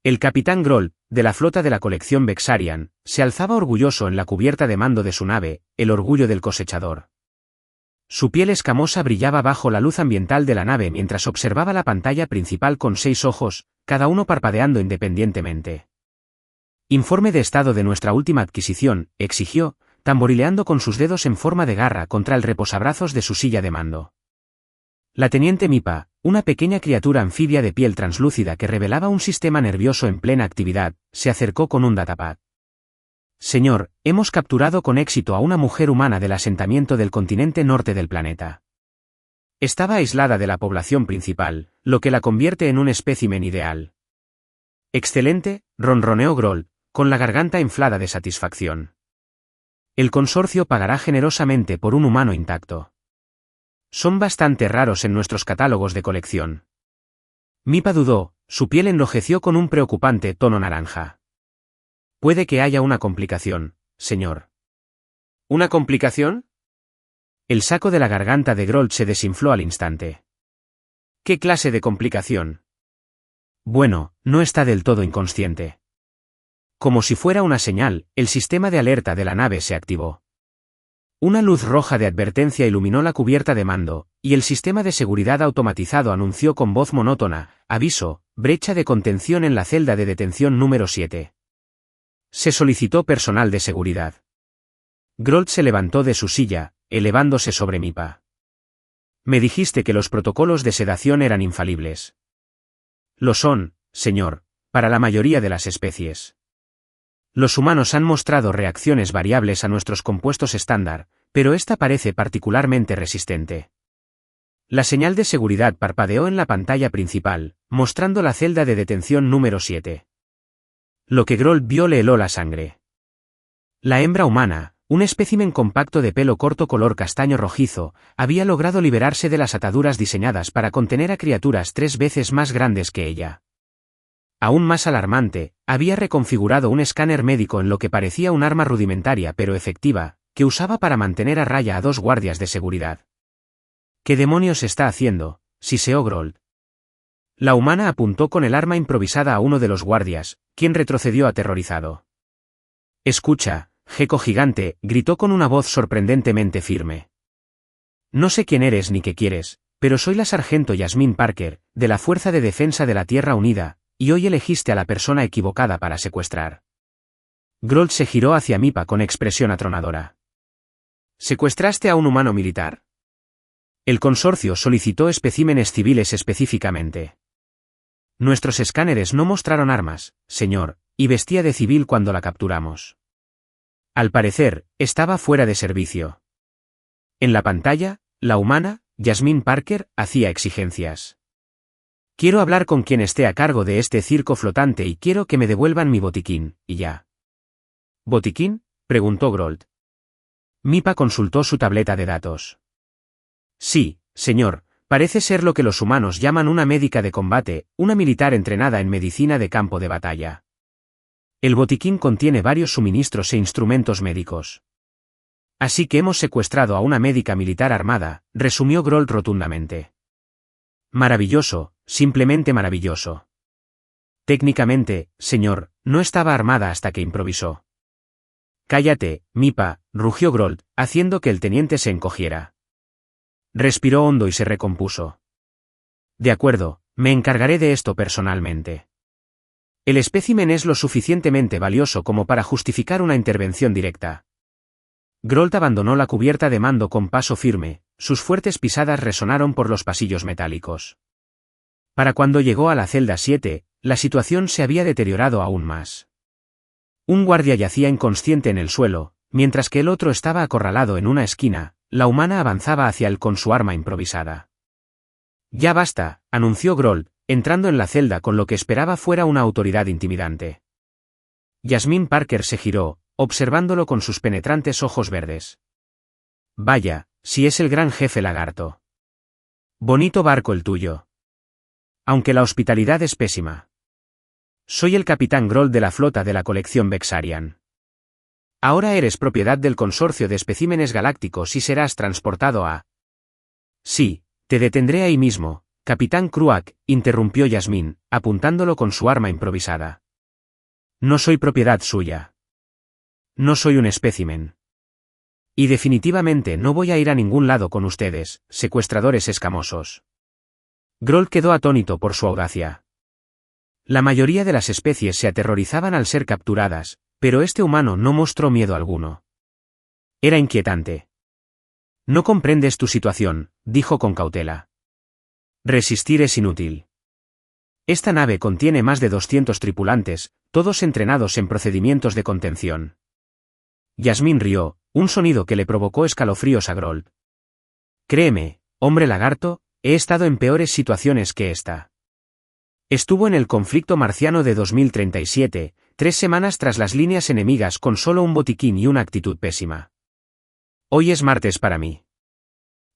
El capitán Groll, de la flota de la colección Vexarian, se alzaba orgulloso en la cubierta de mando de su nave, el orgullo del cosechador. Su piel escamosa brillaba bajo la luz ambiental de la nave mientras observaba la pantalla principal con 6 ojos, cada uno parpadeando independientemente. Informe de estado de nuestra última adquisición, exigió, tamborileando con sus dedos en forma de garra contra el reposabrazos de su silla de mando. La teniente Mipa, una pequeña criatura anfibia de piel translúcida que revelaba un sistema nervioso en plena actividad, se acercó con un datapad. Señor, hemos capturado con éxito a una mujer humana del asentamiento del continente norte del planeta. Estaba aislada de la población principal, lo que la convierte en un espécimen ideal. Excelente, ronroneó Groll, con la garganta inflada de satisfacción. El consorcio pagará generosamente por un humano intacto. Son bastante raros en nuestros catálogos de colección. Mipa dudó, su piel enrojeció con un preocupante tono naranja. Puede que haya una complicación, señor. ¿Una complicación? El saco de la garganta de Groll se desinfló al instante. ¿Qué clase de complicación? Bueno, no está del todo inconsciente. Como si fuera una señal, el sistema de alerta de la nave se activó. Una luz roja de advertencia iluminó la cubierta de mando, y el sistema de seguridad automatizado anunció con voz monótona: aviso, brecha de contención en la celda de detención número 7. Se solicitó personal de seguridad. Groll se levantó de su silla, elevándose sobre Mipa. Me dijiste que los protocolos de sedación eran infalibles. Lo son, señor, para la mayoría de las especies. Los humanos han mostrado reacciones variables a nuestros compuestos estándar, pero esta parece particularmente resistente. La señal de seguridad parpadeó en la pantalla principal, mostrando la celda de detención número 7. Lo que Groll vio le heló la sangre. La hembra humana, un espécimen compacto de pelo corto color castaño rojizo, había logrado liberarse de las ataduras diseñadas para contener a criaturas 3 veces más grandes que ella. Aún más alarmante, había reconfigurado un escáner médico en lo que parecía un arma rudimentaria pero efectiva, que usaba para mantener a raya a 2 guardias de seguridad. ¿Qué demonios está haciendo?, siseó Groll. La humana apuntó con el arma improvisada a uno de los guardias, quien retrocedió aterrorizado. Escucha, geco gigante, gritó con una voz sorprendentemente firme. No sé quién eres ni qué quieres, pero soy la sargento Yasmin Parker, de la Fuerza de Defensa de la Tierra Unida, y hoy elegiste a la persona equivocada para secuestrar. Groll se giró hacia Mipa con expresión atronadora. ¿Secuestraste a un humano militar? El consorcio solicitó especímenes civiles específicamente. Nuestros escáneres no mostraron armas, señor, y vestía de civil cuando la capturamos. Al parecer, estaba fuera de servicio. En la pantalla, la humana, Yasmin Parker, hacía exigencias. Quiero hablar con quien esté a cargo de este circo flotante y quiero que me devuelvan mi botiquín, y ya. ¿Botiquín?, preguntó Groll. Mipa consultó su tableta de datos. Sí, señor, parece ser lo que los humanos llaman una médica de combate, una militar entrenada en medicina de campo de batalla. El botiquín contiene varios suministros e instrumentos médicos. Así que hemos secuestrado a una médica militar armada, resumió Groll rotundamente. Maravilloso, simplemente maravilloso. Técnicamente, señor, no estaba armada hasta que improvisó. Cállate, Mipa, rugió Groll, haciendo que el teniente se encogiera. Respiró hondo y se recompuso. De acuerdo, me encargaré de esto personalmente. El espécimen es lo suficientemente valioso como para justificar una intervención directa. Groll abandonó la cubierta de mando con paso firme, sus fuertes pisadas resonaron por los pasillos metálicos. Para cuando llegó a la celda 7, la situación se había deteriorado aún más. Un guardia yacía inconsciente en el suelo, mientras que el otro estaba acorralado en una esquina. La humana avanzaba hacia él con su arma improvisada. Ya basta, anunció Groll, entrando en la celda con lo que esperaba fuera una autoridad intimidante. Yasmin Parker se giró, observándolo con sus penetrantes ojos verdes. Vaya, si es el gran jefe lagarto. Bonito barco el tuyo. Aunque la hospitalidad es pésima. Soy el capitán Groll de la flota de la colección Vexarian. Ahora eres propiedad del consorcio de especímenes galácticos y serás transportado a... Sí, te detendré ahí mismo, Capitán Cruac, interrumpió Yasmín, apuntándolo con su arma improvisada. No soy propiedad suya. No soy un espécimen. Y definitivamente no voy a ir a ningún lado con ustedes, secuestradores escamosos. Groll quedó atónito por su audacia. La mayoría de las especies se aterrorizaban al ser capturadas, pero este humano no mostró miedo alguno. Era inquietante. No comprendes tu situación, dijo con cautela. Resistir es inútil. Esta nave contiene más de 200 tripulantes, todos entrenados en procedimientos de contención. Yasmín rió, un sonido que le provocó escalofríos a Groll. Créeme, hombre lagarto, he estado en peores situaciones que esta. Estuvo en el conflicto marciano de 2037, 3 semanas tras las líneas enemigas con solo un botiquín y una actitud pésima. Hoy es martes para mí.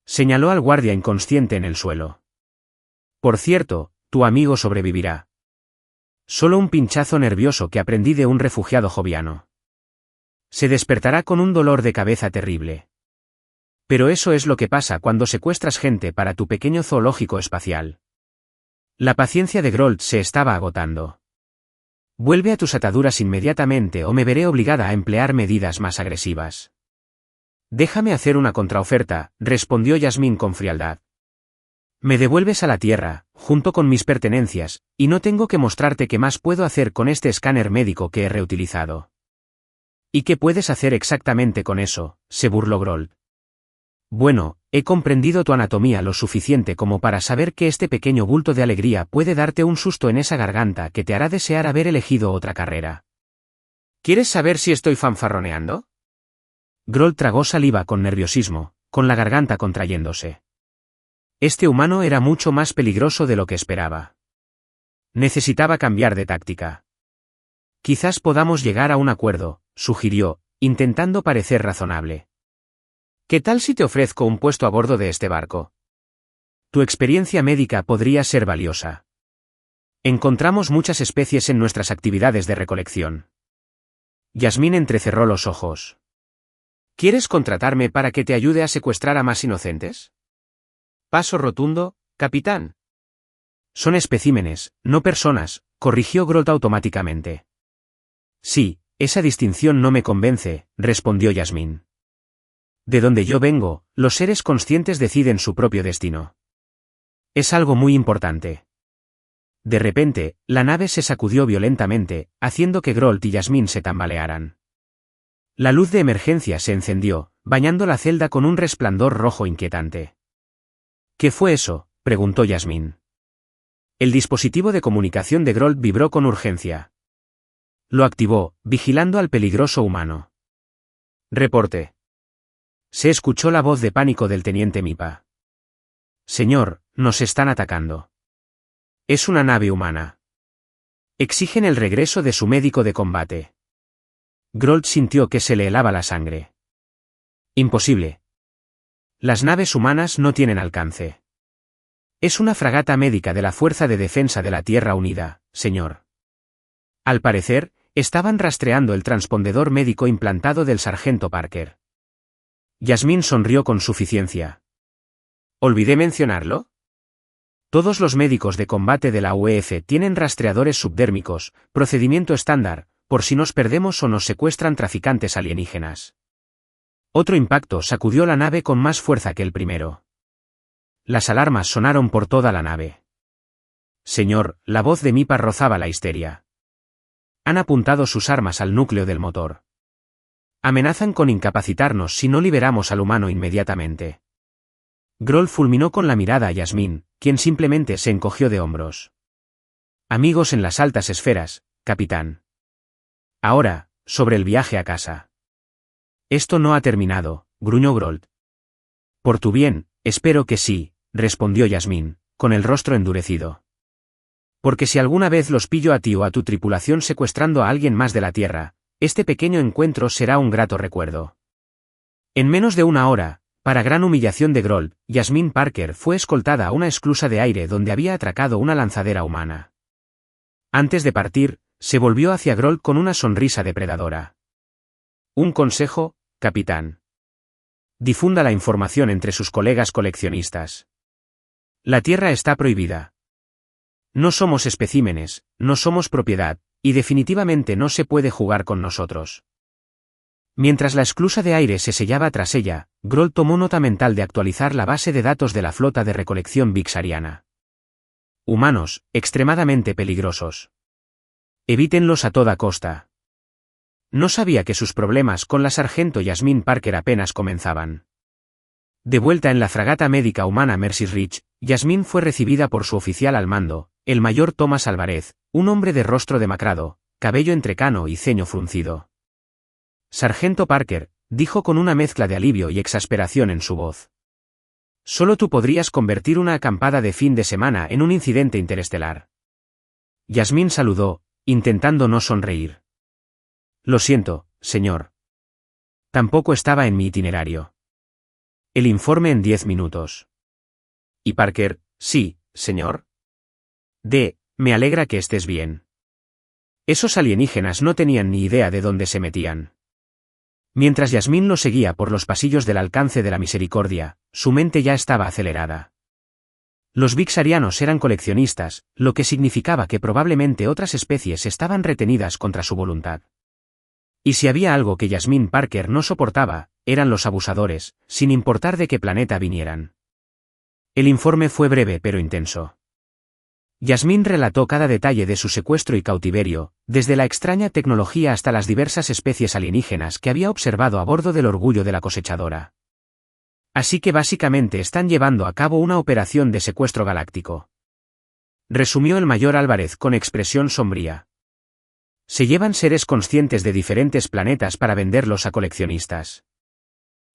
Señaló al guardia inconsciente en el suelo. Por cierto, tu amigo sobrevivirá. Solo un pinchazo nervioso que aprendí de un refugiado joviano. Se despertará con un dolor de cabeza terrible. Pero eso es lo que pasa cuando secuestras gente para tu pequeño zoológico espacial. La paciencia de Groll se estaba agotando. Vuelve a tus ataduras inmediatamente o me veré obligada a emplear medidas más agresivas. Déjame hacer una contraoferta, respondió Yasmín con frialdad. Me devuelves a la Tierra, junto con mis pertenencias, y no tengo que mostrarte qué más puedo hacer con este escáner médico que he reutilizado. ¿Y qué puedes hacer exactamente con eso?, se burló Groll. Bueno, he comprendido tu anatomía lo suficiente como para saber que este pequeño bulto de alegría puede darte un susto en esa garganta que te hará desear haber elegido otra carrera. ¿Quieres saber si estoy fanfarroneando? Groll tragó saliva con nerviosismo, con la garganta contrayéndose. Este humano era mucho más peligroso de lo que esperaba. Necesitaba cambiar de táctica. Quizás podamos llegar a un acuerdo, sugirió, intentando parecer razonable. ¿Qué tal si te ofrezco un puesto a bordo de este barco? Tu experiencia médica podría ser valiosa. Encontramos muchas especies en nuestras actividades de recolección. Yasmín entrecerró los ojos. ¿Quieres contratarme para que te ayude a secuestrar a más inocentes? Paso rotundo, capitán. Son especímenes, no personas, corrigió Groll automáticamente. Sí, esa distinción no me convence, respondió Yasmín. De donde yo vengo, los seres conscientes deciden su propio destino. Es algo muy importante. De repente, la nave se sacudió violentamente, haciendo que Groll y Yasmín se tambalearan. La luz de emergencia se encendió, bañando la celda con un resplandor rojo inquietante. ¿Qué fue eso?, preguntó Yasmín. El dispositivo de comunicación de Groll vibró con urgencia. Lo activó, vigilando al peligroso humano. Reporte. Se escuchó la voz de pánico del teniente Mipa. Señor, nos están atacando. Es una nave humana. Exigen el regreso de su médico de combate. Groll sintió que se le helaba la sangre. Imposible. Las naves humanas no tienen alcance. Es una fragata médica de la Fuerza de Defensa de la Tierra Unida, señor. Al parecer, estaban rastreando el transpondedor médico implantado del sargento Parker. Yasmín sonrió con suficiencia. ¿Olvidé mencionarlo? Todos los médicos de combate de la UEF tienen rastreadores subdérmicos, procedimiento estándar, por si nos perdemos o nos secuestran traficantes alienígenas. Otro impacto sacudió la nave con más fuerza que el primero. Las alarmas sonaron por toda la nave. Señor, la voz de Mipa rozaba la histeria. Han apuntado sus armas al núcleo del motor. Amenazan con incapacitarnos si no liberamos al humano inmediatamente. Groll fulminó con la mirada a Yasmín, quien simplemente se encogió de hombros. Amigos en las altas esferas, capitán. Ahora, sobre el viaje a casa. Esto no ha terminado, gruñó Groll. Por tu bien, espero que sí, respondió Yasmín, con el rostro endurecido. Porque si alguna vez los pillo a ti o a tu tripulación secuestrando a alguien más de la Tierra, este pequeño encuentro será un grato recuerdo. En menos de una hora, para gran humillación de Groll, Yasmín Parker fue escoltada a una esclusa de aire donde había atracado una lanzadera humana. Antes de partir, se volvió hacia Groll con una sonrisa depredadora. Un consejo, capitán. Difunda la información entre sus colegas coleccionistas. La Tierra está prohibida. No somos especímenes, no somos propiedad, y definitivamente no se puede jugar con nosotros. Mientras la esclusa de aire se sellaba tras ella, Groll tomó nota mental de actualizar la base de datos de la flota de recolección vixariana. Humanos, extremadamente peligrosos. Evítenlos a toda costa. No sabía que sus problemas con la sargento Yasmin Parker apenas comenzaban. De vuelta en la fragata médica humana Mercy Rich, Yasmin fue recibida por su oficial al mando, el mayor Thomas Álvarez, un hombre de rostro demacrado, cabello entrecano y ceño fruncido. Sargento Parker, dijo con una mezcla de alivio y exasperación en su voz. Solo tú podrías convertir una acampada de fin de semana en un incidente interestelar. Yasmin saludó, intentando no sonreír. Lo siento, señor. Tampoco estaba en mi itinerario. El informe en 10 minutos. Y Parker, sí, señor. Me alegra que estés bien. Esos alienígenas no tenían ni idea de dónde se metían. Mientras Yasmin lo seguía por los pasillos del alcance de la misericordia, su mente ya estaba acelerada. Los vixarianos eran coleccionistas, lo que significaba que probablemente otras especies estaban retenidas contra su voluntad. Y si había algo que Yasmin Parker no soportaba, eran los abusadores, sin importar de qué planeta vinieran. El informe fue breve pero intenso. Yasmin relató cada detalle de su secuestro y cautiverio, desde la extraña tecnología hasta las diversas especies alienígenas que había observado a bordo del Orgullo de la Cosechadora. Así que básicamente están llevando a cabo una operación de secuestro galáctico. Resumió el mayor Álvarez con expresión sombría. Se llevan seres conscientes de diferentes planetas para venderlos a coleccionistas.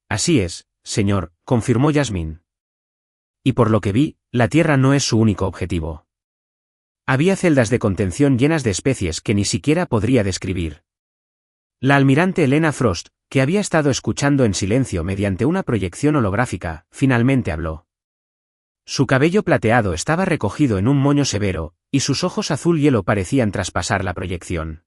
Así es, señor, confirmó Yasmin. Y por lo que vi, la Tierra no es su único objetivo. Había celdas de contención llenas de especies que ni siquiera podría describir. La almirante Elena Frost, que había estado escuchando en silencio mediante una proyección holográfica, finalmente habló. Su cabello plateado estaba recogido en un moño severo, y sus ojos azul hielo parecían traspasar la proyección.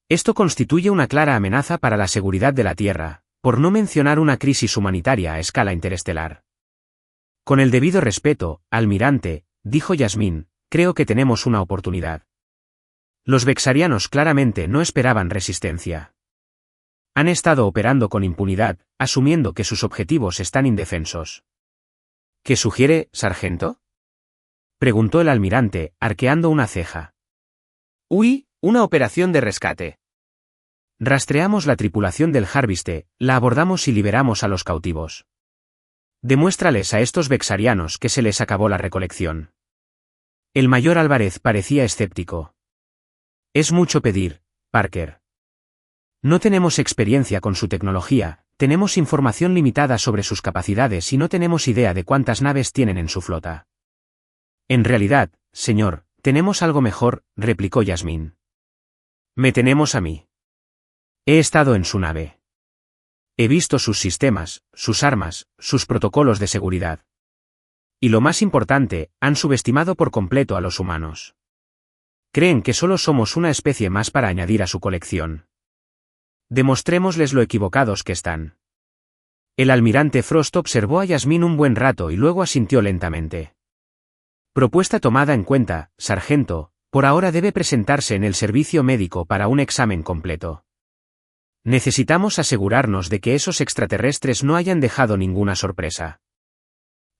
Esto constituye una clara amenaza para la seguridad de la Tierra, por no mencionar una crisis humanitaria a escala interestelar. Con el debido respeto, almirante, dijo Yasmin, creo que tenemos una oportunidad. Los vexarianos claramente no esperaban resistencia. Han estado operando con impunidad, asumiendo que sus objetivos están indefensos. ¿Qué sugiere, sargento? Preguntó el almirante, arqueando una ceja. Una operación de rescate. Rastreamos la tripulación del Harviste, la abordamos y liberamos a los cautivos. Demuéstrales a estos vexarianos que se les acabó la recolección. El mayor Álvarez parecía escéptico. Es mucho pedir, Parker. No tenemos experiencia con su tecnología, tenemos información limitada sobre sus capacidades y no tenemos idea de cuántas naves tienen en su flota. En realidad, señor, tenemos algo mejor, replicó Yasmin. Me tenemos a mí. He estado en su nave. He visto sus sistemas, sus armas, sus protocolos de seguridad. Y lo más importante, han subestimado por completo a los humanos. Creen que solo somos una especie más para añadir a su colección. Demostrémosles lo equivocados que están. El almirante Frost observó a Yasmin un buen rato y luego asintió lentamente. Propuesta tomada en cuenta, sargento, por ahora debe presentarse en el servicio médico para un examen completo. Necesitamos asegurarnos de que esos extraterrestres no hayan dejado ninguna sorpresa.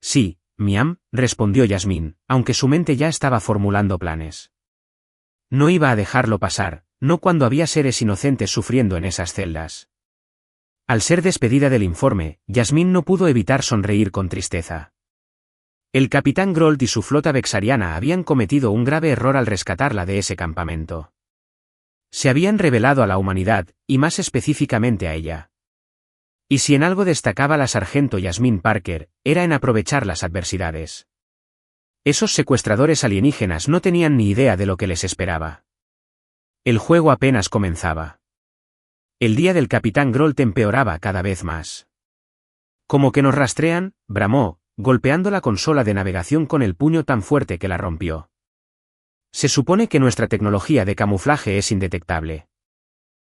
Sí, Miam, respondió Yasmin, aunque su mente ya estaba formulando planes. No iba a dejarlo pasar, no cuando había seres inocentes sufriendo en esas celdas. Al ser despedida del informe, Yasmin no pudo evitar sonreír con tristeza. El capitán Groll y su flota vexariana habían cometido un grave error al rescatarla de ese campamento. Se habían revelado a la humanidad, y más específicamente a ella. Y si en algo destacaba la sargento Yasmin Parker, era en aprovechar las adversidades. Esos secuestradores alienígenas no tenían ni idea de lo que les esperaba. El juego apenas comenzaba. El día del capitán Groll empeoraba cada vez más. Como que nos rastrean, bramó, golpeando la consola de navegación con el puño tan fuerte que la rompió. Se supone que nuestra tecnología de camuflaje es indetectable.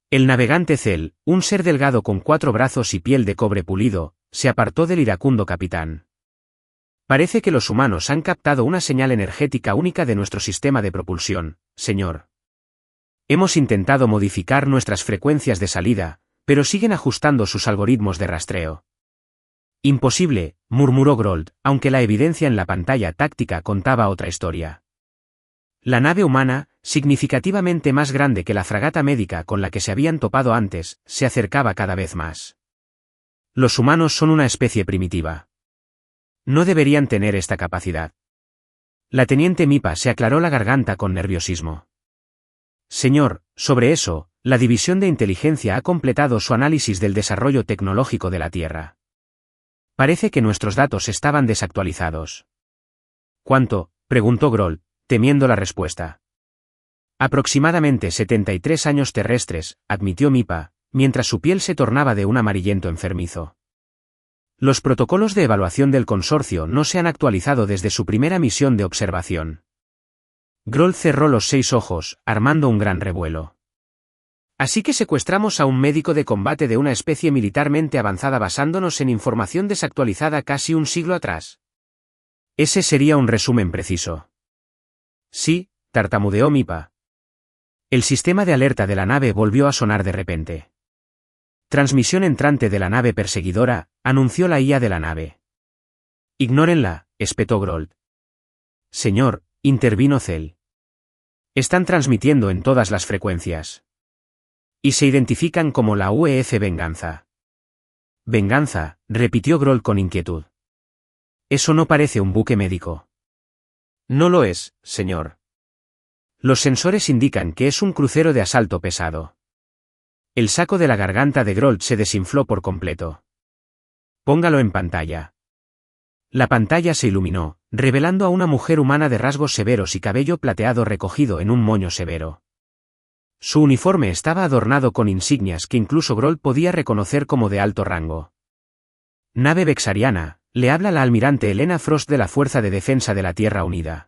El navegante Cell, un ser delgado con 4 brazos y piel de cobre pulido, se apartó del iracundo capitán. Parece que los humanos han captado una señal energética única de nuestro sistema de propulsión, señor. Hemos intentado modificar nuestras frecuencias de salida, pero siguen ajustando sus algoritmos de rastreo. Imposible, murmuró Grolt, aunque la evidencia en la pantalla táctica contaba otra historia. La nave humana, significativamente más grande que la fragata médica con la que se habían topado antes, se acercaba cada vez más. Los humanos son una especie primitiva. No deberían tener esta capacidad. La teniente Mipa se aclaró la garganta con nerviosismo. Señor, sobre eso, la División de Inteligencia ha completado su análisis del desarrollo tecnológico de la Tierra. Parece que nuestros datos estaban desactualizados. ¿Cuánto?, preguntó Grolt, temiendo la respuesta. Aproximadamente 73 años terrestres, admitió Mipa, mientras su piel se tornaba de un amarillento enfermizo. Los protocolos de evaluación del consorcio no se han actualizado desde su primera misión de observación. Grolt cerró los 6 ojos, armando un gran revuelo. Así que secuestramos a un médico de combate de una especie militarmente avanzada basándonos en información desactualizada casi un siglo atrás. Ese sería un resumen preciso. Sí, tartamudeó Mipa. El sistema de alerta de la nave volvió a sonar de repente. Transmisión entrante de la nave perseguidora, anunció la IA de la nave. Ignórenla, espetó Grolt. Señor, intervino Cell. Están transmitiendo en todas las frecuencias. Y se identifican como la UEF Venganza. Venganza, repitió Grolt con inquietud. Eso no parece un buque médico. No lo es, señor. Los sensores indican que es un crucero de asalto pesado. El saco de la garganta de Grolt se desinfló por completo. Póngalo en pantalla. La pantalla se iluminó, revelando a una mujer humana de rasgos severos y cabello plateado recogido en un moño severo. Su uniforme estaba adornado con insignias que incluso Grolt podía reconocer como de alto rango. Nave Vexariana, le habla la almirante Helena Frost de la Fuerza de Defensa de la Tierra Unida.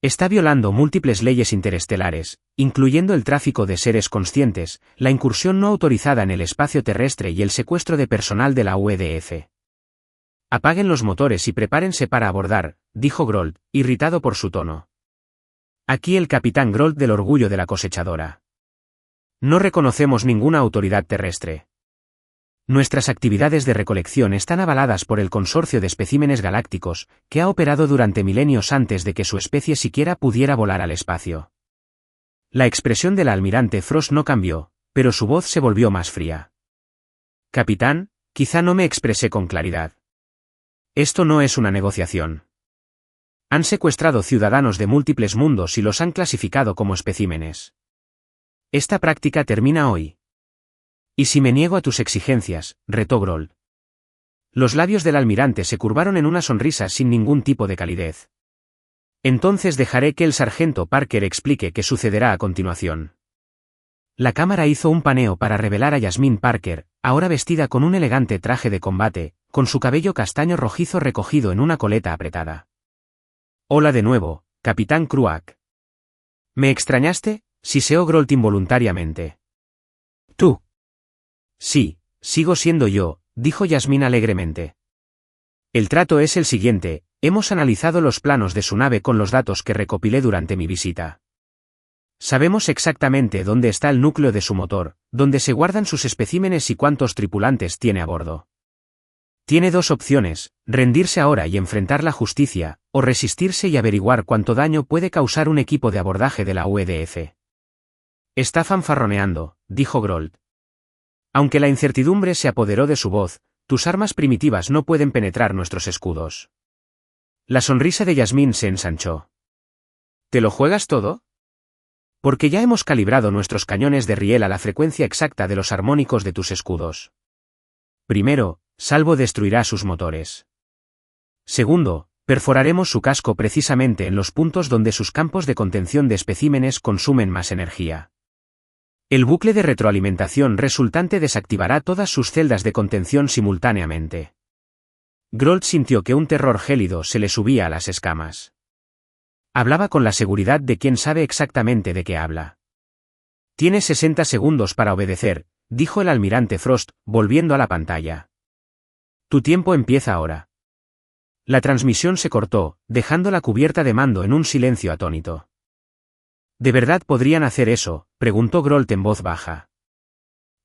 Está violando múltiples leyes interestelares, incluyendo el tráfico de seres conscientes, la incursión no autorizada en el espacio terrestre y el secuestro de personal de la UEDF. Apaguen los motores y prepárense para abordar, dijo Grolt, irritado por su tono. Aquí el capitán Grolt del orgullo de la cosechadora. No reconocemos ninguna autoridad terrestre. Nuestras actividades de recolección están avaladas por el Consorcio de Especímenes Galácticos, que ha operado durante milenios antes de que su especie siquiera pudiera volar al espacio. La expresión del almirante Frost no cambió, pero su voz se volvió más fría. Capitán, quizá no me expresé con claridad. Esto no es una negociación. Han secuestrado ciudadanos de múltiples mundos y los han clasificado como especímenes. Esta práctica termina hoy. ¿Y si me niego a tus exigencias?, retó Grolt. Los labios del almirante se curvaron en una sonrisa sin ningún tipo de calidez. Entonces dejaré que el sargento Parker explique qué sucederá a continuación. La cámara hizo un paneo para revelar a Yasmín Parker, ahora vestida con un elegante traje de combate, con su cabello castaño rojizo recogido en una coleta apretada. Hola de nuevo, capitán Cruack. ¿Me extrañaste?, siseó Grolt involuntariamente. ¿Tú? Sí, sigo siendo yo, dijo Yasmín alegremente. El trato es el siguiente, hemos analizado los planos de su nave con los datos que recopilé durante mi visita. Sabemos exactamente dónde está el núcleo de su motor, dónde se guardan sus especímenes y cuántos tripulantes tiene a bordo. Tiene 2 opciones, rendirse ahora y enfrentar la justicia, o resistirse y averiguar cuánto daño puede causar un equipo de abordaje de la UEDF. Está fanfarroneando, dijo Grolt. Aunque la incertidumbre se apoderó de su voz, tus armas primitivas no pueden penetrar nuestros escudos. La sonrisa de Yasmín se ensanchó. ¿Te lo juegas todo? Porque ya hemos calibrado nuestros cañones de riel a la frecuencia exacta de los armónicos de tus escudos. Primero, Salvo destruirá sus motores. Segundo, perforaremos su casco precisamente en los puntos donde sus campos de contención de especímenes consumen más energía. El bucle de retroalimentación resultante desactivará todas sus celdas de contención simultáneamente. Grolt sintió que un terror gélido se le subía a las escamas. Hablaba con la seguridad de quien sabe exactamente de qué habla. Tienes 60 segundos para obedecer, dijo el almirante Frost, volviendo a la pantalla. Tu tiempo empieza ahora. La transmisión se cortó, dejando la cubierta de mando en un silencio atónito. ¿De verdad podrían hacer eso?, preguntó Grolt en voz baja.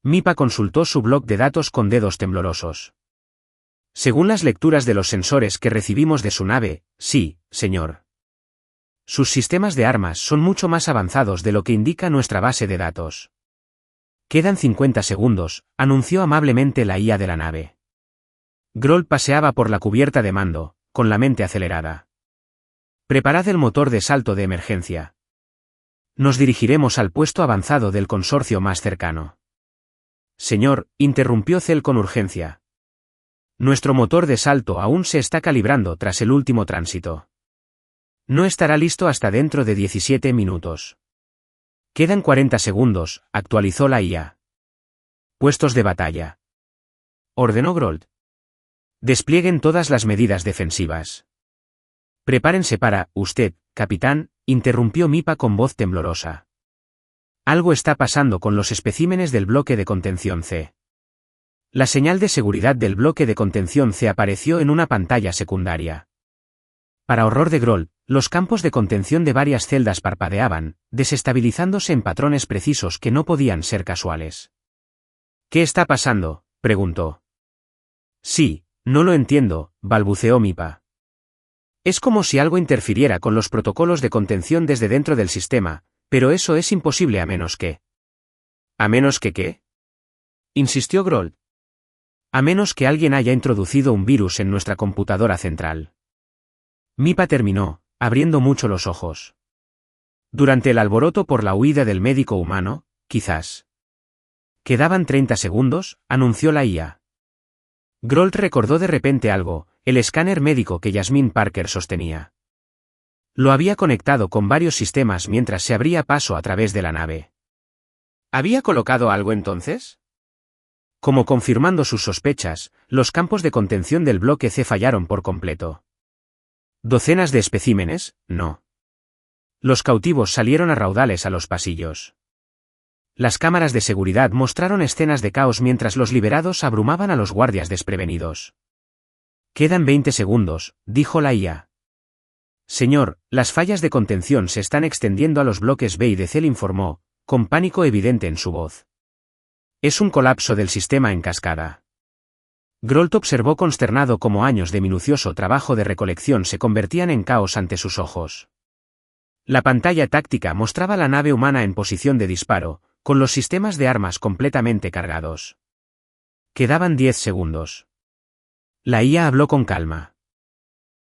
Mipa consultó su bloc de datos con dedos temblorosos. Según las lecturas de los sensores que recibimos de su nave, sí, señor. Sus sistemas de armas son mucho más avanzados de lo que indica nuestra base de datos. Quedan 50 segundos, anunció amablemente la IA de la nave. Grolt paseaba por la cubierta de mando, con la mente acelerada. Preparad el motor de salto de emergencia. Nos dirigiremos al puesto avanzado del consorcio más cercano. Señor, interrumpió Cell con urgencia. Nuestro motor de salto aún se está calibrando tras el último tránsito. No estará listo hasta dentro de 17 minutos. Quedan 40 segundos, actualizó la IA. Puestos de batalla. Ordenó Grolt. Desplieguen todas las medidas defensivas. Prepárense para, usted, capitán, interrumpió Mipa con voz temblorosa. Algo está pasando con los especímenes del bloque de contención C. La señal de seguridad del bloque de contención C apareció en una pantalla secundaria. Para horror de Grolt, los campos de contención de varias celdas parpadeaban, desestabilizándose en patrones precisos que no podían ser casuales. ¿Qué está pasando?, preguntó. Sí, no lo entiendo, balbuceó Mipa. Es como si algo interfiriera con los protocolos de contención desde dentro del sistema, pero eso es imposible a menos que... ¿A menos que qué?, insistió Grolt. A menos que alguien haya introducido un virus en nuestra computadora central. Mipa terminó, abriendo mucho los ojos. Durante el alboroto por la huida del médico humano, quizás. Quedaban 30 segundos, anunció la IA. Grolt recordó de repente algo, el escáner médico que Jasmine Parker sostenía. Lo había conectado con varios sistemas mientras se abría paso a través de la nave. ¿Había colocado algo entonces? Como confirmando sus sospechas, los campos de contención del bloque C fallaron por completo. Docenas de especímenes, no. Los cautivos salieron a raudales a los pasillos. Las cámaras de seguridad mostraron escenas de caos mientras los liberados abrumaban a los guardias desprevenidos. Quedan 20 segundos, dijo la IA. Señor, las fallas de contención se están extendiendo a los bloques B y D, Cell informó, con pánico evidente en su voz. Es un colapso del sistema en cascada. Grolt observó consternado cómo años de minucioso trabajo de recolección se convertían en caos ante sus ojos. La pantalla táctica mostraba la nave humana en posición de disparo, con los sistemas de armas completamente cargados. Quedaban 10 segundos. La IA habló con calma.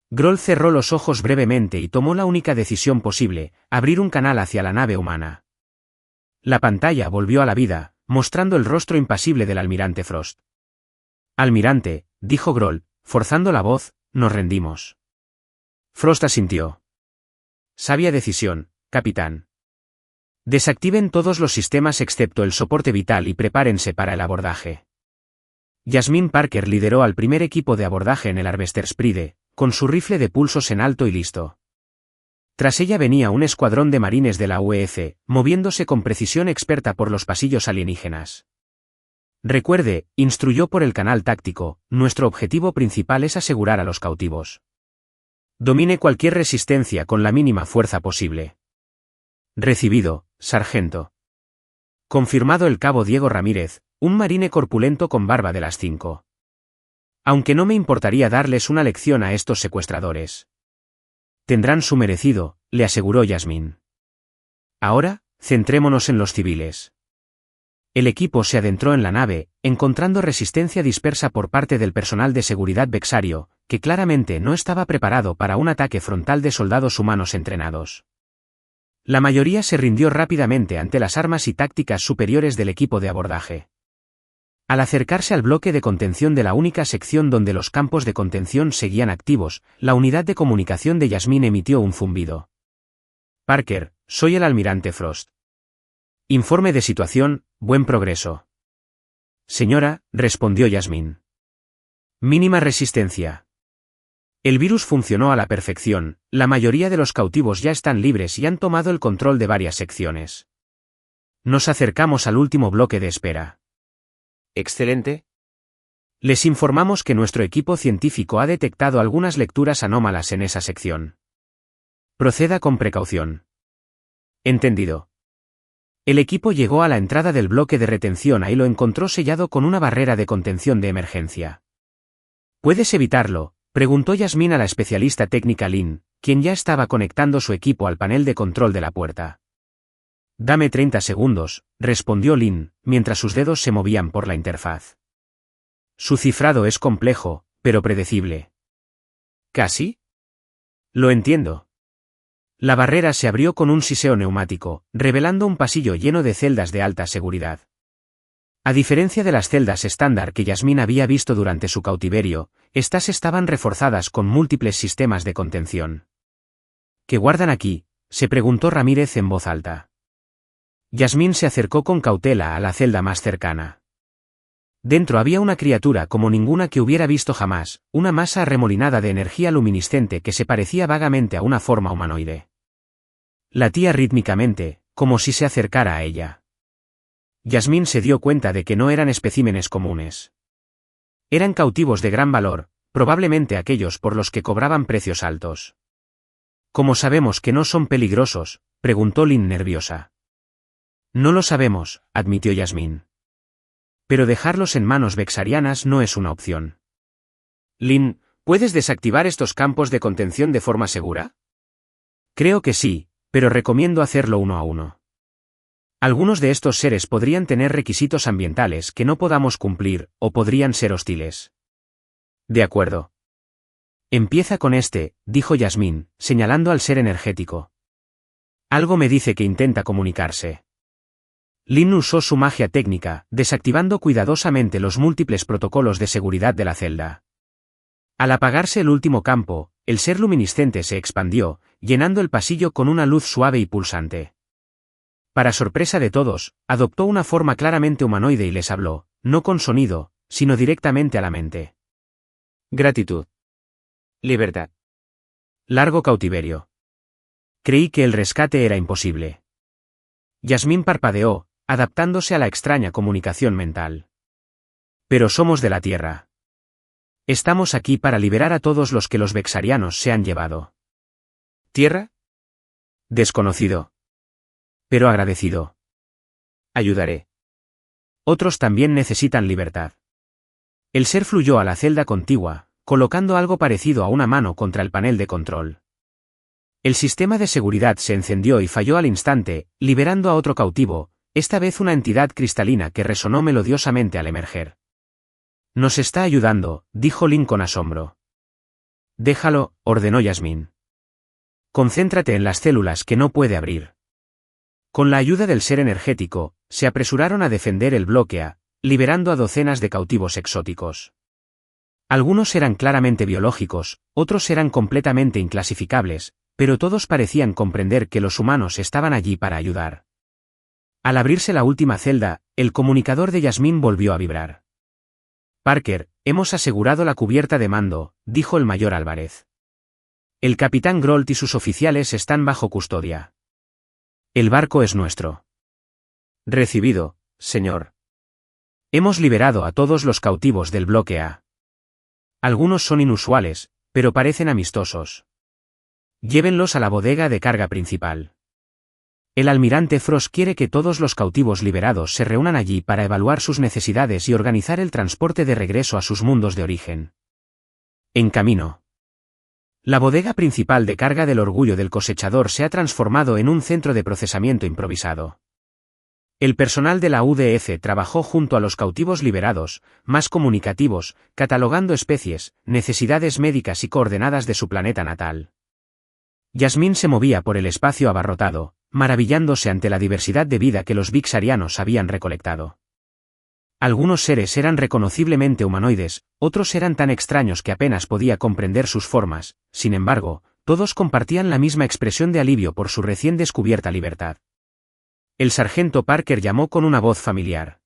Grolt cerró los ojos brevemente y tomó la única decisión posible, abrir un canal hacia la nave humana. La pantalla volvió a la vida, mostrando el rostro impasible del almirante Frost. Almirante, dijo Grolt, forzando la voz, nos rendimos. Frost asintió. Sabia decisión, capitán. Desactiven todos los sistemas excepto el soporte vital y prepárense para el abordaje. Jasmine Parker lideró al primer equipo de abordaje en el Harvester Spride, con su rifle de pulsos en alto y listo. Tras ella venía un escuadrón de marines de la UEF, moviéndose con precisión experta por los pasillos alienígenas. Recuerde, instruyó por el canal táctico, nuestro objetivo principal es asegurar a los cautivos. Domine cualquier resistencia con la mínima fuerza posible. Recibido, sargento. Confirmado el cabo Diego Ramírez, un marine corpulento con barba de las 5. Aunque no me importaría darles una lección a estos secuestradores. Tendrán su merecido, le aseguró Jasmine. Ahora, centrémonos en los civiles. El equipo se adentró en la nave, encontrando resistencia dispersa por parte del personal de seguridad vexario, que claramente no estaba preparado para un ataque frontal de soldados humanos entrenados. La mayoría se rindió rápidamente ante las armas y tácticas superiores del equipo de abordaje. Al acercarse al bloque de contención de la única sección donde los campos de contención seguían activos, la unidad de comunicación de Jasmine emitió un zumbido. Parker, soy el almirante Frost. Informe de situación, buen progreso. Señora, respondió Jasmine. Mínima resistencia. El virus funcionó a la perfección, la mayoría de los cautivos ya están libres y han tomado el control de varias secciones. Nos acercamos al último bloque de espera. Excelente. Les informamos que nuestro equipo científico ha detectado algunas lecturas anómalas en esa sección. Proceda con precaución. Entendido. El equipo llegó a la entrada del bloque de retención y lo encontró sellado con una barrera de contención de emergencia. ¿Puedes evitarlo?, preguntó Yasmín a la especialista técnica Lin, quien ya estaba conectando su equipo al panel de control de la puerta. Dame 30 segundos, respondió Lin, mientras sus dedos se movían por la interfaz. Su cifrado es complejo, pero predecible. ¿Casi? Lo entiendo. La barrera se abrió con un siseo neumático, revelando un pasillo lleno de celdas de alta seguridad. A diferencia de las celdas estándar que Yasmín había visto durante su cautiverio, estas estaban reforzadas con múltiples sistemas de contención. ¿Qué guardan aquí?, se preguntó Ramírez en voz alta. Yasmín se acercó con cautela a la celda más cercana. Dentro había una criatura como ninguna que hubiera visto jamás, una masa arremolinada de energía luminiscente que se parecía vagamente a una forma humanoide. Latía rítmicamente, como si se acercara a ella. Yasmín se dio cuenta de que no eran especímenes comunes. Eran cautivos de gran valor, probablemente aquellos por los que cobraban precios altos. ¿Cómo sabemos que no son peligrosos?, preguntó Lin nerviosa. No lo sabemos, admitió Yasmín. Pero dejarlos en manos vexarianas no es una opción. Lin, ¿puedes desactivar estos campos de contención de forma segura? Creo que sí, pero recomiendo hacerlo uno a uno. Algunos de estos seres podrían tener requisitos ambientales que no podamos cumplir, o podrían ser hostiles. De acuerdo. Empieza con este, dijo Yasmín, señalando al ser energético. Algo me dice que intenta comunicarse. Lin usó su magia técnica, desactivando cuidadosamente los múltiples protocolos de seguridad de la celda. Al apagarse el último campo, el ser luminiscente se expandió, llenando el pasillo con una luz suave y pulsante. Para sorpresa de todos, adoptó una forma claramente humanoide y les habló, no con sonido, sino directamente a la mente. Gratitud. Libertad. Largo cautiverio. Creí que el rescate era imposible. Yasmín parpadeó, adaptándose a la extraña comunicación mental. Pero somos de la Tierra. Estamos aquí para liberar a todos los que los vexarianos se han llevado. ¿Tierra? Desconocido. Pero agradecido. Ayudaré. Otros también necesitan libertad. El ser fluyó a la celda contigua, colocando algo parecido a una mano contra el panel de control. El sistema de seguridad se encendió y falló al instante, liberando a otro cautivo, esta vez una entidad cristalina que resonó melodiosamente al emerger. Nos está ayudando, dijo Lin con asombro. Déjalo, ordenó Yasmín. Concéntrate en las células que no puede abrir. Con la ayuda del ser energético, se apresuraron a defender el bloque A, liberando a docenas de cautivos exóticos. Algunos eran claramente biológicos, otros eran completamente inclasificables, pero todos parecían comprender que los humanos estaban allí para ayudar. Al abrirse la última celda, el comunicador de Yasmín volvió a vibrar. Parker, hemos asegurado la cubierta de mando, dijo el mayor Álvarez. El capitán Grolt y sus oficiales están bajo custodia. El barco es nuestro. Recibido, señor. Hemos liberado a todos los cautivos del bloque A. Algunos son inusuales, pero parecen amistosos. Llévenlos a la bodega de carga principal. El almirante Frost quiere que todos los cautivos liberados se reúnan allí para evaluar sus necesidades y organizar el transporte de regreso a sus mundos de origen. En camino. La bodega principal de carga del Orgullo del Cosechador se ha transformado en un centro de procesamiento improvisado. El personal de la UDF trabajó junto a los cautivos liberados, más comunicativos, catalogando especies, necesidades médicas y coordenadas de su planeta natal. Yasmín se movía por el espacio abarrotado, maravillándose ante la diversidad de vida que los vixarianos habían recolectado. Algunos seres eran reconociblemente humanoides, otros eran tan extraños que apenas podía comprender sus formas, sin embargo, todos compartían la misma expresión de alivio por su recién descubierta libertad. El sargento Parker llamó con una voz familiar.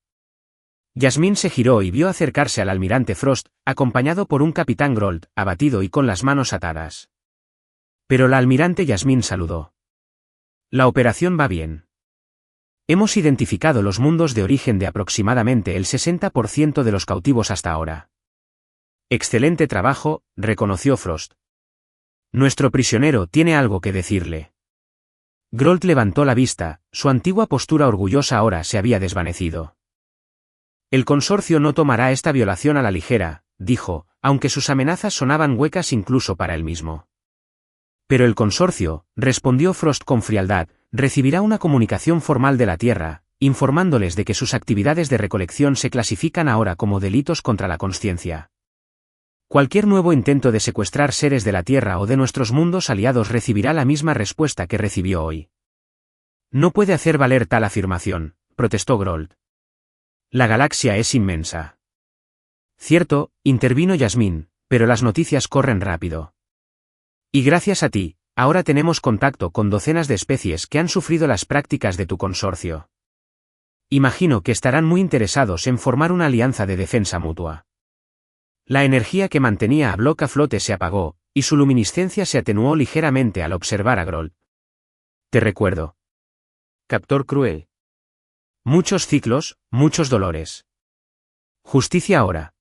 Yasmín se giró y vio acercarse al almirante Frost, acompañado por un capitán Grolt, abatido y con las manos atadas. Pero la almirante Yasmín saludó. La operación va bien. Hemos identificado los mundos de origen de aproximadamente el 60% de los cautivos hasta ahora. Excelente trabajo, reconoció Frost. Nuestro prisionero tiene algo que decirle. Grolt levantó la vista, su antigua postura orgullosa ahora se había desvanecido. El consorcio no tomará esta violación a la ligera, dijo, aunque sus amenazas sonaban huecas incluso para él mismo. Pero el consorcio, respondió Frost con frialdad, recibirá una comunicación formal de la Tierra, informándoles de que sus actividades de recolección se clasifican ahora como delitos contra la consciencia. Cualquier nuevo intento de secuestrar seres de la Tierra o de nuestros mundos aliados recibirá la misma respuesta que recibió hoy. No puede hacer valer tal afirmación, protestó Grolt. La galaxia es inmensa. Cierto, intervino Yasmín, pero las noticias corren rápido. Y gracias a ti, ahora tenemos contacto con docenas de especies que han sufrido las prácticas de tu consorcio. Imagino que estarán muy interesados en formar una alianza de defensa mutua. La energía que mantenía a Block a flote se apagó, y su luminiscencia se atenuó ligeramente al observar a Grolt. Te recuerdo. Captor cruel. Muchos ciclos, muchos dolores. Justicia ahora.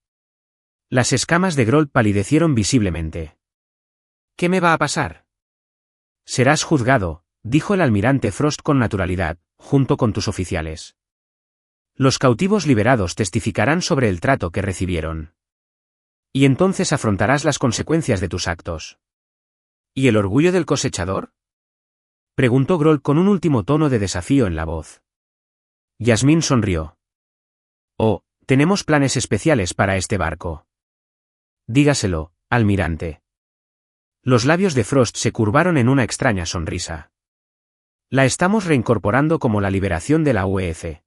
Las escamas de Grolt palidecieron visiblemente. ¿Qué me va a pasar? Serás juzgado, dijo el almirante Frost con naturalidad, junto con tus oficiales. Los cautivos liberados testificarán sobre el trato que recibieron. Y entonces afrontarás las consecuencias de tus actos. ¿Y el orgullo del cosechador? Preguntó Grolt con un último tono de desafío en la voz. Yasmín sonrió. Oh, tenemos planes especiales para este barco. Dígaselo, almirante. Los labios de Frost se curvaron en una extraña sonrisa. La estamos reincorporando como la liberación de la UEF.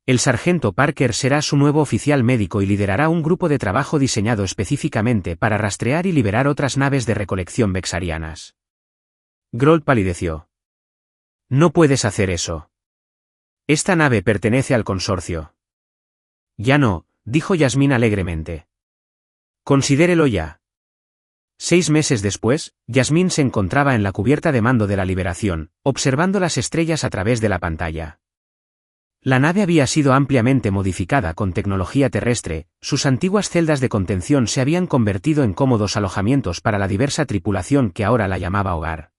El sargento Parker será su nuevo oficial médico y liderará un grupo de trabajo diseñado específicamente para rastrear y liberar otras naves de recolección vexarianas. Grolt palideció. No puedes hacer eso. Esta nave pertenece al consorcio. Ya no, dijo Yasmín alegremente. Considérelo ya. 6 meses después, Yasmín se encontraba en la cubierta de mando de la Liberación, observando las estrellas a través de la pantalla. La nave había sido ampliamente modificada con tecnología terrestre, sus antiguas celdas de contención se habían convertido en cómodos alojamientos para la diversa tripulación que ahora la llamaba hogar.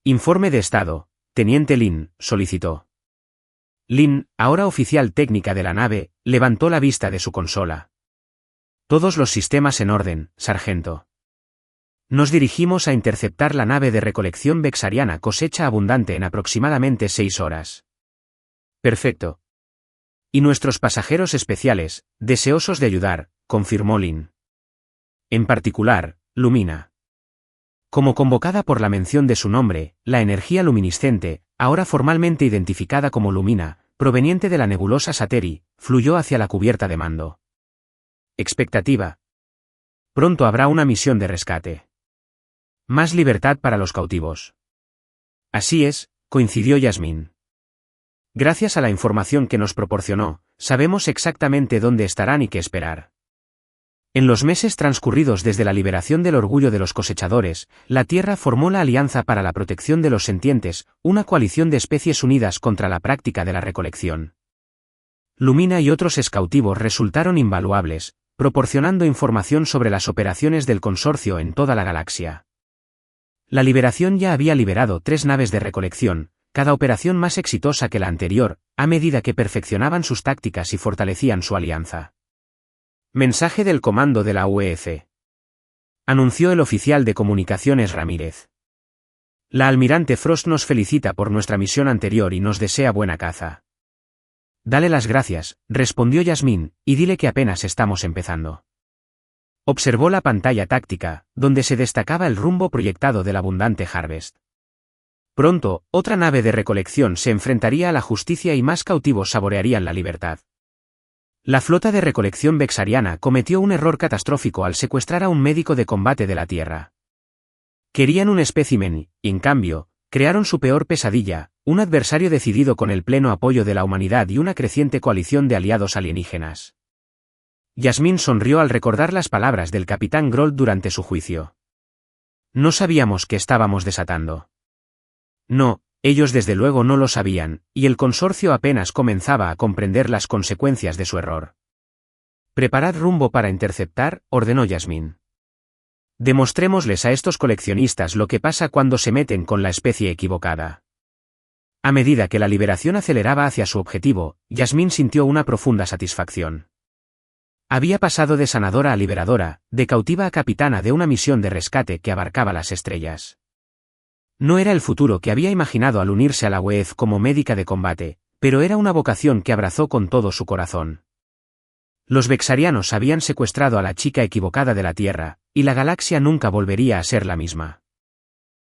Informe de estado, Teniente Lin, solicitó. Lin, ahora oficial técnica de la nave, levantó la vista de su consola. Todos los sistemas en orden, sargento. Nos dirigimos a interceptar la nave de recolección vexariana Cosecha Abundante en aproximadamente 6 horas. Perfecto. Y nuestros pasajeros especiales, deseosos de ayudar, confirmó Lin. En particular, Lumina. Como convocada por la mención de su nombre, la energía luminiscente, ahora formalmente identificada como Lumina, proveniente de la nebulosa Sateri, fluyó hacia la cubierta de mando. Expectativa. Pronto habrá una misión de rescate. Más libertad para los cautivos. Así es, coincidió Yasmín. Gracias a la información que nos proporcionó, sabemos exactamente dónde estarán y qué esperar. En los meses transcurridos desde la liberación del orgullo de los cosechadores, la Tierra formó la Alianza para la Protección de los Sentientes, una coalición de especies unidas contra la práctica de la recolección. Lumina y otros escautivos resultaron invaluables, proporcionando información sobre las operaciones del consorcio en toda la galaxia. La Liberación ya había liberado 3 naves de recolección, cada operación más exitosa que la anterior, a medida que perfeccionaban sus tácticas y fortalecían su alianza. Mensaje del comando de la UEF. Anunció el oficial de comunicaciones Ramírez. La almirante Frost nos felicita por nuestra misión anterior y nos desea buena caza. Dale las gracias, respondió Yasmín, y dile que apenas estamos empezando. Observó la pantalla táctica, donde se destacaba el rumbo proyectado del abundante Harvest. Pronto, otra nave de recolección se enfrentaría a la justicia y más cautivos saborearían la libertad. La flota de recolección vexariana cometió un error catastrófico al secuestrar a un médico de combate de la Tierra. Querían un espécimen y, en cambio, crearon su peor pesadilla, un adversario decidido con el pleno apoyo de la humanidad y una creciente coalición de aliados alienígenas. Yasmín sonrió al recordar las palabras del capitán Grolt durante su juicio. No sabíamos qué estábamos desatando. No, ellos desde luego no lo sabían, y el consorcio apenas comenzaba a comprender las consecuencias de su error. Preparad rumbo para interceptar, ordenó Yasmín. Demostrémosles a estos coleccionistas lo que pasa cuando se meten con la especie equivocada. A medida que la liberación aceleraba hacia su objetivo, Yasmín sintió una profunda satisfacción. Había pasado de sanadora a liberadora, de cautiva a capitana de una misión de rescate que abarcaba las estrellas. No era el futuro que había imaginado al unirse a la UEF como médica de combate, pero era una vocación que abrazó con todo su corazón. Los Vexarianos habían secuestrado a la chica equivocada de la Tierra, y la galaxia nunca volvería a ser la misma.